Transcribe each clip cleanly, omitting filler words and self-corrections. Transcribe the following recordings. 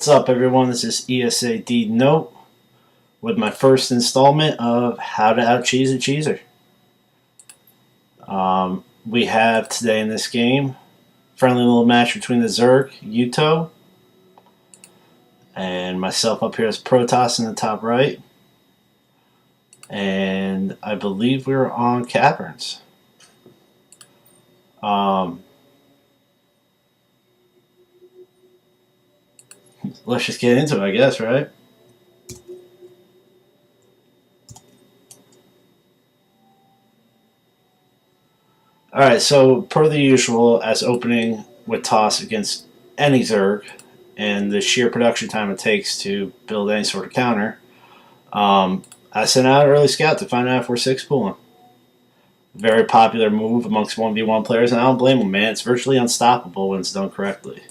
What's up, everyone? This is ESADnotecraft with my first installment of How to Out-Cheese a Cheeser. We have today in this game friendly little match between the Zerg, Yuto, and myself up here as Protoss in the top right. And I believe we were on Caverns. Let's just get into it, I guess, right? Alright, so per the usual, as opening with toss against any Zerg, and the sheer production time it takes to build any sort of counter, I sent out an early scout to find out if we're 6 pooling. Very popular move amongst 1v1 players, and I don't blame them, man. It's virtually unstoppable when it's done correctly.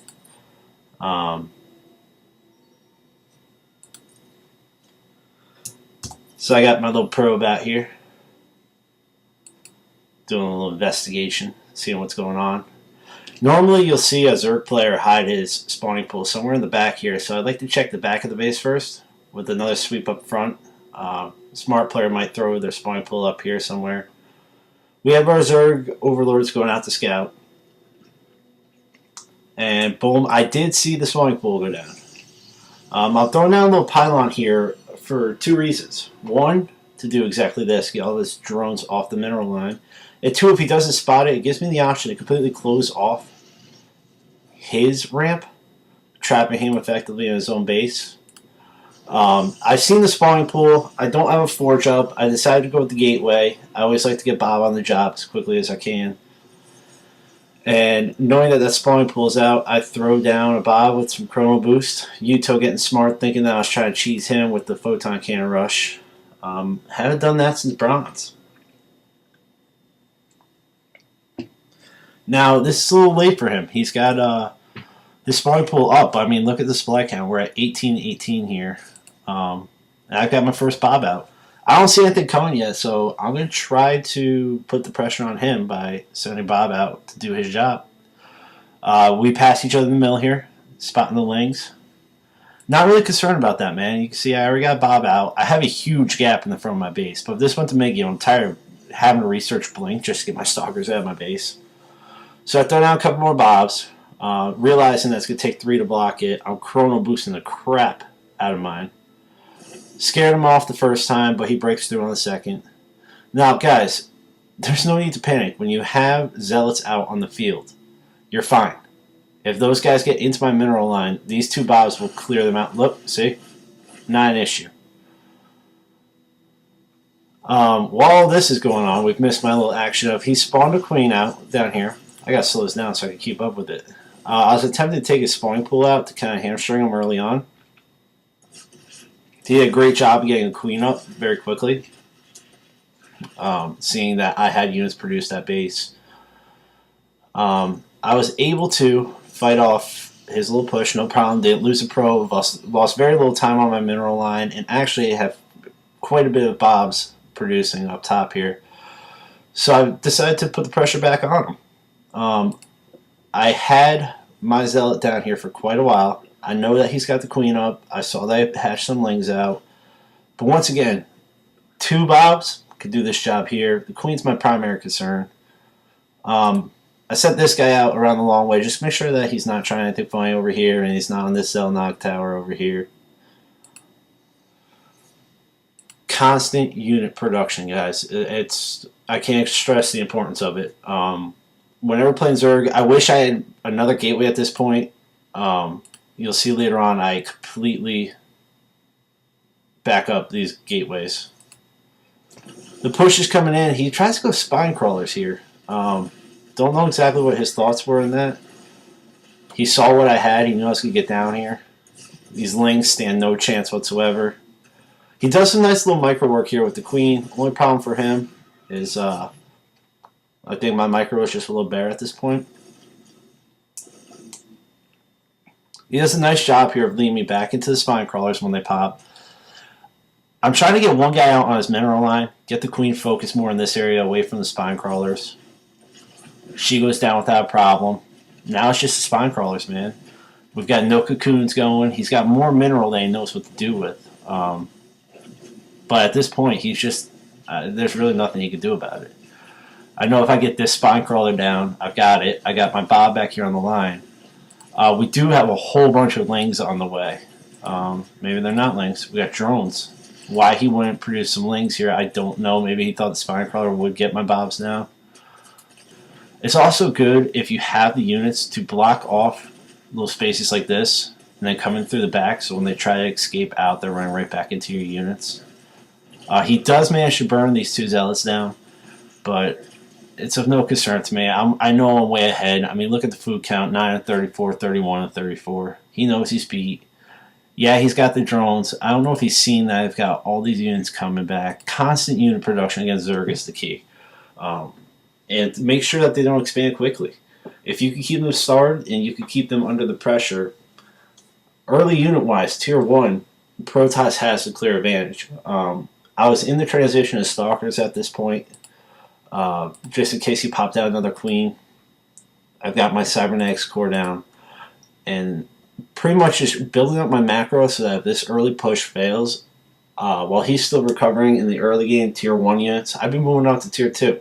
So I got my little probe out here, doing a little investigation, seeing what's going on. Normally you'll see a Zerg player hide his spawning pool somewhere in the back here, so I'd like to check the back of the base first with another sweep up front. Smart player might throw their spawning pool up here somewhere. We have our Zerg overlords going out to scout. And boom, I did see the spawning pool go down. I'll throw down a little pylon here for 2 reasons. 1, to do exactly this, get all his drones off the mineral line. And 2, if he doesn't spot it, it gives me the option to completely close off his ramp, trapping him effectively in his own base. I've seen the spawning pool. I don't have a forge up. I decided to go with the gateway. I always like to get Bob on the job as quickly as I can. And knowing that that spawning pool is out, I throw down a Bob with some chrono boost. Yuto getting smart, thinking that I was trying to cheese him with the photon cannon rush. Haven't done that since bronze. Now, this is a little late for him. He's got his spawning pool up. I mean, look at the supply count. We're at 18-18 here. And I've got my first Bob out. I don't see anything coming yet, so I'm going to try to put the pressure on him by sending Bob out to do his job. We pass each other in the middle here, spotting the lings. Not really concerned about that, man. You can see I already got Bob out. I have a huge gap in the front of my base, but if this went to Miggy, I'm tired of having to research Blink just to get my stalkers out of my base. So I throw down a couple more Bobs, realizing that's going to take 3 to block it. I'm chrono boosting the crap out of mine. Scared him off the first time, but he breaks through on the second. Now, guys, there's no need to panic. When you have zealots out on the field, you're fine. If those guys get into my mineral line, these 2 Bobs will clear them out. Look, see? Not an issue. While this is going on, we've missed my little action of he spawned a queen out down here. I got to slow this down so I can keep up with it. I was attempting to take his spawning pool out to kind of hamstring him early on. He did a great job of getting a queen up very quickly. Seeing that I had units produced at base. I was able to fight off his little push, no problem. Didn't lose a probe. Lost very little time on my mineral line, and actually have quite a bit of Bobs producing up top here. So I decided to put the pressure back on him. I had my zealot down here for quite a while. I know that he's got the queen up. I saw they hatched some lings out. But once again, 2 Bobs could do this job here. The queen's my primary concern. I sent this guy out around the long way. Just make sure that he's not trying anything funny over here and he's not on this zealot tower over here. Constant unit production, guys. I can't stress the importance of it. Whenever playing Zerg, I wish I had another gateway at this point. You'll see later on I completely back up these gateways. The push is coming in. He tries to go spine crawlers here. Don't know exactly what his thoughts were in that. He saw what I had. He knew I was going to get down here. These lings stand no chance whatsoever. He does some nice little micro work here with the queen. Only problem for him is I think my micro is just a little bare at this point. He does a nice job here of leading me back into the spine crawlers when they pop. I'm trying to get one guy out on his mineral line, get the queen focused more in this area away from the spine crawlers. She goes down without a problem. Now it's just the spine crawlers, man. We've got no cocoons going. He's got more mineral than he knows what to do with. But at this point, he's just there's really nothing he can do about it. I know if I get this spine crawler down, I've got it. I got my Bob back here on the line. We do have a whole bunch of lings on the way. Maybe they're not lings. We got drones. Why he wouldn't produce some lings here, I don't know. Maybe he thought the spine crawler would get my Bobs now. It's also good if you have the units to block off little spaces like this and then come in through the back, so when they try to escape out, they're running right back into your units. He does manage to burn these 2 zealots down, but it's of no concern to me. I know I'm way ahead. I mean, look at the food count, 9 and 34, 31 and 34. He knows he's beat. Yeah, he's got the drones. I don't know if he's seen that I've got all these units coming back. Constant unit production against Zerg is the key. And make sure that they don't expand quickly. If you can keep them starved and you can keep them under the pressure, early unit-wise, Tier 1, Protoss has a clear advantage. I was in the transition of Stalkers at this point, just in case he popped out another Queen. I've got my Cybernetics core down, and pretty much just building up my macro so that if this early push fails, while he's still recovering in the early game Tier 1 units, I've been moving up to Tier 2.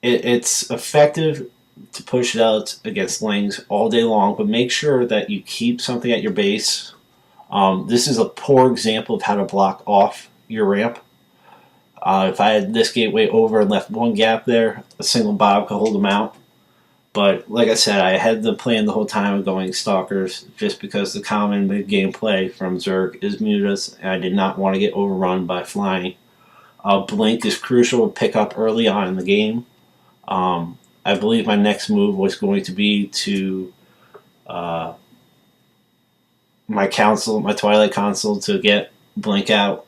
It's effective to push it out against lings all day long, but make sure that you keep something at your base. This is a poor example of how to block off your ramp. If I had this gateway over and left one gap there, a single Bob could hold them out. But like I said, I had the plan the whole time of going Stalkers just because the common mid-game play from Zerg is Mutas, and I did not want to get overrun by flying. Blink is crucial to pick up early on in the game. I believe my next move was going to be to my Twilight Council to get Blink out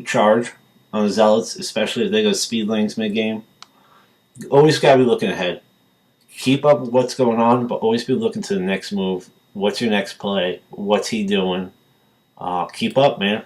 charge on the Zealots, especially if they go speedlings mid-game. Always got to be looking ahead. Keep up with what's going on, but always be looking to the next move. What's your next play? What's he doing? Keep up, man.